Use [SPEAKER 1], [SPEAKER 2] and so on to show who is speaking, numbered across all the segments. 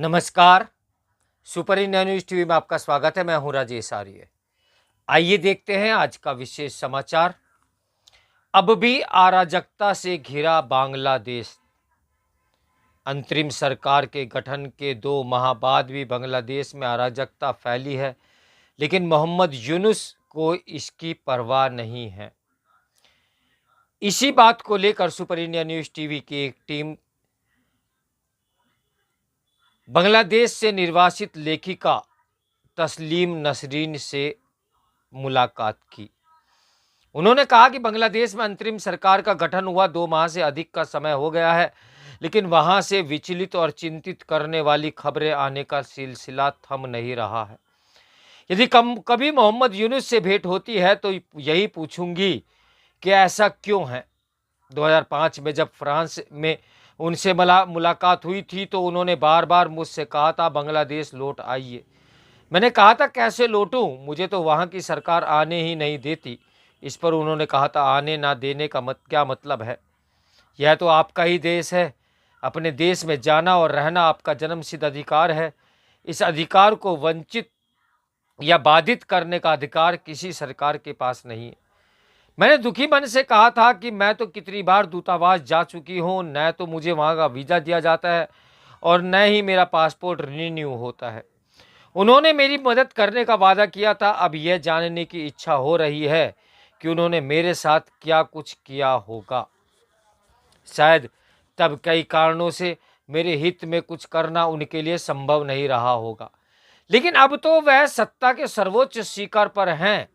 [SPEAKER 1] नमस्कार। Super India news TV में आपका स्वागत है। मैं हूं राजेश आर्य। आइए देखते हैं आज का विशेष समाचार। अब भी अराजकता से घिरा बांग्लादेश। अंतरिम सरकार के गठन के 2 माह बाद भी बांग्लादेश में अराजकता फैली है, लेकिन मोहम्मद यूनुस को इसकी परवाह नहीं है। इसी बात को लेकर सुपर इंडिया न्यूज टीवी की एक टीम बांग्लादेश से निर्वासित लेखिका तस्लीम नसरीन से मुलाकात की। उन्होंने कहा कि बांग्लादेश में अंतरिम सरकार का गठन हुआ 2 माह से अधिक का समय हो गया है, लेकिन वहां से विचलित और चिंतित करने वाली खबरें आने का सिलसिला थम नहीं रहा है। यदि कभी मोहम्मद यूनुस से भेंट होती है तो यही पूछूंगी कि ऐसा क्यों है। 2005 में जब फ्रांस में उनसे मुलाकात हुई थी तो उन्होंने बार बार मुझसे कहा था बांग्लादेश लौट आइए। मैंने कहा था कैसे लौटूं, मुझे तो वहाँ की सरकार आने ही नहीं देती। इस पर उन्होंने कहा था आने ना देने का क्या मतलब है, यह तो आपका ही देश है। अपने देश में जाना और रहना आपका जन्मसिद्ध अधिकार है। इस अधिकार को वंचित या बाधित करने का अधिकार किसी सरकार के पास नहीं है। मैंने दुखी मन से कहा था कि मैं तो कितनी बार दूतावास जा चुकी हूँ, न तो मुझे वहाँ का वीज़ा दिया जाता है और न ही मेरा पासपोर्ट रिन्यू होता है। उन्होंने मेरी मदद करने का वादा किया था। अब यह जानने की इच्छा हो रही है कि उन्होंने मेरे साथ क्या कुछ किया होगा। शायद तब कई कारणों से मेरे हित में कुछ करना उनके लिए संभव नहीं रहा होगा, लेकिन अब तो वह सत्ता के सर्वोच्च शिखर पर हैं।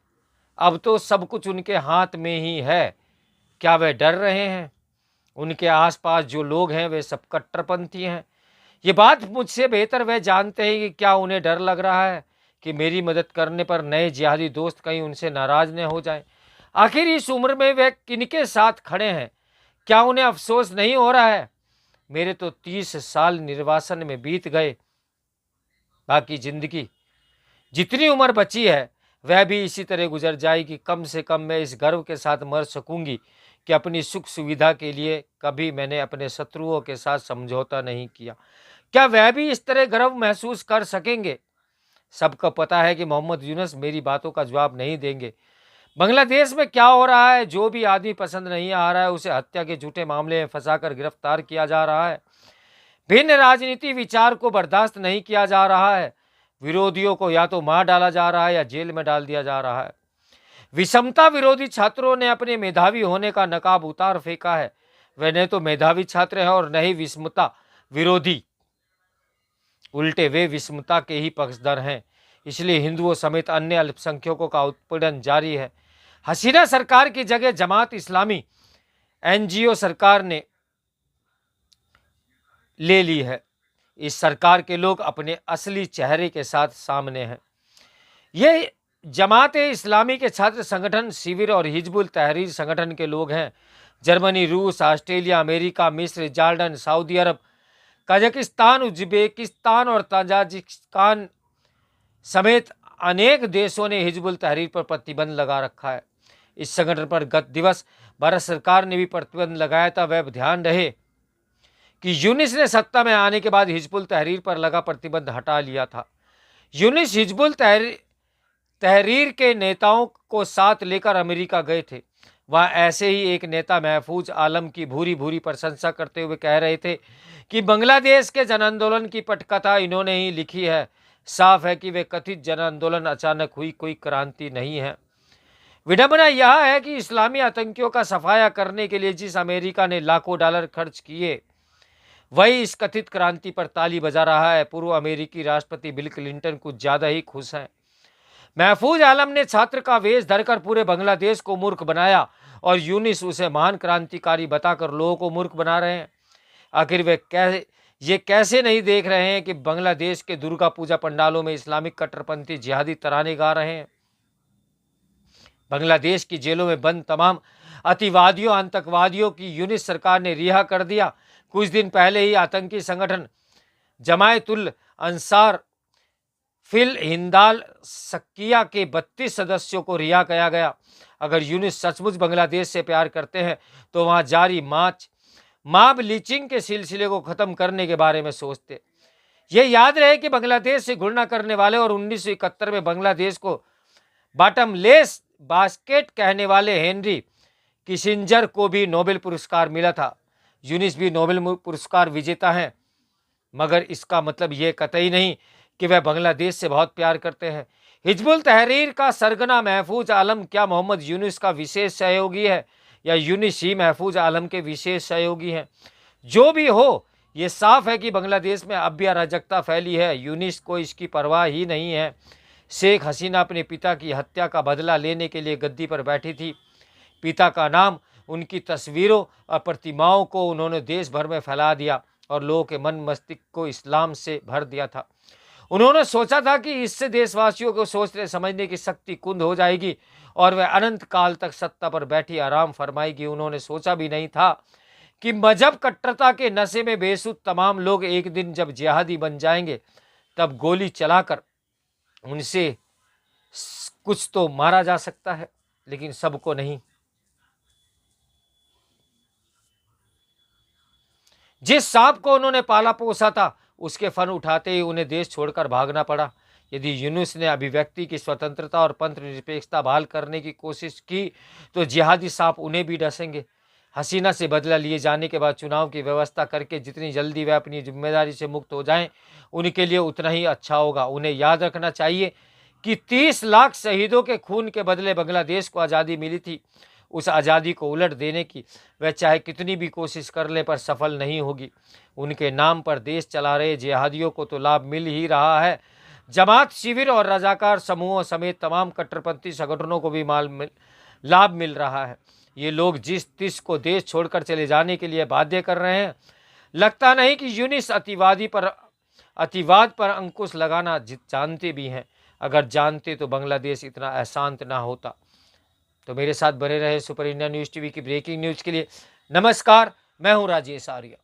[SPEAKER 1] अब तो सब कुछ उनके हाथ में ही है। क्या वे डर रहे हैं? उनके आसपास जो लोग हैं वे सब कट्टरपंथी हैं। ये बात मुझसे बेहतर वे जानते हैं कि क्या उन्हें डर लग रहा है कि मेरी मदद करने पर नए जिहादी दोस्त कहीं उनसे नाराज न हो जाएं। आखिर इस उम्र में वे किनके साथ खड़े हैं? क्या उन्हें अफसोस नहीं हो रहा है? मेरे तो 30 साल निर्वासन में बीत गए। बाकी जिंदगी जितनी उम्र बची है वह भी इसी तरह गुजर जाएगी। कम से कम मैं इस गर्व के साथ मर सकूंगी कि अपनी सुख सुविधा के लिए कभी मैंने अपने शत्रुओं के साथ समझौता नहीं किया। क्या वह भी इस तरह गर्व महसूस कर सकेंगे? सबको पता है कि मोहम्मद यूनुस मेरी बातों का जवाब नहीं देंगे। बांग्लादेश में क्या हो रहा है? जो भी आदमी पसंद नहीं आ रहा है उसे हत्या के झूठे मामले में फंसाकर गिरफ्तार किया जा रहा है। भिन्न राजनीति विचार को बर्दाश्त नहीं किया जा रहा है। विरोधियों को या तो मार डाला जा रहा है या जेल में डाल दिया जा रहा है। विषमता विरोधी छात्रों ने अपने मेधावी होने का नकाब उतार फेंका है। वे न तो मेधावी छात्र हैं और न ही विषमता विरोधी, उल्टे वे विषमता के ही पक्षधर हैं। इसलिए हिंदुओं समेत अन्य अल्पसंख्यकों का उत्पीड़न जारी है। हसीना सरकार की जगह जमात इस्लामी एनजीओ सरकार ने ले ली है। इस सरकार के लोग अपने असली चेहरे के साथ सामने हैं। ये जमात इस्लामी के छात्र संगठन शिविर और हिजबुल तहरीर संगठन के लोग हैं। जर्मनी, रूस, ऑस्ट्रेलिया, अमेरिका, मिस्र, जॉर्डन, सऊदी अरब, कजाकिस्तान, उज्बेकिस्तान और ताजिकिस्तान समेत अनेक देशों ने हिजबुल तहरीर पर प्रतिबंध लगा रखा है। इस संगठन पर गत दिवस भारत सरकार ने भी प्रतिबंध लगाया था। वह ध्यान रहे कि यूनुस ने सत्ता में आने के बाद हिजबुल तहरीर पर लगा प्रतिबंध हटा लिया था। यूनुस हिजबुल तहरीर के नेताओं को साथ लेकर अमेरिका गए थे। वहाँ ऐसे ही एक नेता महफूज आलम की भूरी भूरी प्रशंसा करते हुए कह रहे थे कि बांग्लादेश के जन आंदोलन की पटकथा इन्होंने ही लिखी है। साफ है कि वे कथित जन आंदोलन अचानक हुई कोई क्रांति नहीं है। विडंबना यह है कि इस्लामी आतंकियों का सफाया करने के लिए जिस अमेरिका ने लाखों डॉलर खर्च किए वही इस कथित क्रांति पर ताली बजा रहा है। पूर्व अमेरिकी राष्ट्रपति बिल क्लिंटन कुछ ज्यादा ही खुश हैं। महफूज आलम ने छात्र का वेश धरकर पूरे बांग्लादेश को मूर्ख बनाया और यूनुस उसे महान क्रांतिकारी बताकर लोगों को मूर्ख बना रहे हैं। आखिर वे ये कैसे नहीं देख रहे हैं कि बांग्लादेश के दुर्गा पूजा पंडालों में इस्लामिक कट्टरपंथी जिहादी तराने गा रहे हैं। बांग्लादेश की जेलों में बंद तमाम अतिवादियों आतंकवादियों की यूनुस सरकार ने रिहा कर दिया। कुछ दिन पहले ही आतंकी संगठन जमायतुल अंसार फिल हिंदाल शक्किया के 32 सदस्यों को रिहा किया गया। अगर यूनुस सचमुच बांग्लादेश से प्यार करते हैं तो वहां जारी मॉब लिंचिंग के सिलसिले को खत्म करने के बारे में सोचते। ये याद रहे कि बांग्लादेश से घृणा करने वाले और 1971 में बांग्लादेश को बॉटमलेस बास्केट कहने वाले हेनरी किसिंजर को भी नोबेल पुरस्कार मिला था। यूनिस भी नोबेल पुरस्कार विजेता हैं, मगर इसका मतलब ये कतई नहीं कि वह बांग्लादेश से बहुत प्यार करते हैं। हिजबुल तहरीर का सरगना महफूज आलम क्या मोहम्मद यूनिस का विशेष सहयोगी है या यूनिस ही महफूज आलम के विशेष सहयोगी हैं? जो भी हो, ये साफ है कि बांग्लादेश में अब भी अराजकता फैली है। यूनिस को इसकी परवाह ही नहीं है। शेख हसीना अपने पिता की हत्या का बदला लेने के लिए गद्दी पर बैठी थी। पिता का नाम, उनकी तस्वीरों और प्रतिमाओं को उन्होंने देश भर में फैला दिया और लोगों के मन मस्तिष्क को इस्लाम से भर दिया था। उन्होंने सोचा था कि इससे देशवासियों को सोचने समझने की शक्ति कुंद हो जाएगी और वह अनंत काल तक सत्ता पर बैठी आराम फरमाएगी। उन्होंने सोचा भी नहीं था कि मजहब कट्टरता के नशे में बेसुध तमाम लोग एक दिन जब जिहादी बन जाएंगे, तब गोली चलाकर उनसे कुछ तो मारा जा सकता है, लेकिन सबको नहीं। जिस सांप को उन्होंने पाला पोसा था, उसके फन उठाते ही उन्हें देश छोड़कर भागना पड़ा। यदि यूनुस ने अभिव्यक्ति की स्वतंत्रता और पंथ निरपेक्षता बहाल करने की कोशिश की, तो जिहादी सांप उन्हें भी डसेंगे। हसीना से बदला लिए जाने के बाद चुनाव की व्यवस्था करके जितनी जल्दी वह अपनी जिम्मेदारी से मुक्त हो जाएं, उनके लिए उतना ही अच्छा होगा। उन्हें याद रखना चाहिए कि 30 लाख शहीदों के खून के बदले बांग्लादेश को आज़ादी मिली थी। उस आज़ादी को उलट देने की वह चाहे कितनी भी कोशिश कर ले, पर सफल नहीं होगी। उनके नाम पर देश चला रहे जिहादियों को तो लाभ मिल ही रहा है। जमात शिविर और रजाकार समूहों समेत तमाम कट्टरपंथी संगठनों को भी लाभ मिल रहा है। ये लोग जिस तिस को देश छोड़कर चले जाने के लिए बाध्य कर रहे हैं, लगता नहीं कि यूनिस अतिवाद पर अंकुश लगाना जानते भी हैं। अगर जानते तो बांग्लादेश इतना अशांत ना होता। तो मेरे साथ बने रहे सुपर इंडिया न्यूज़ टीवी की ब्रेकिंग न्यूज़ के लिए। नमस्कार, मैं हूं राजेश आर्य।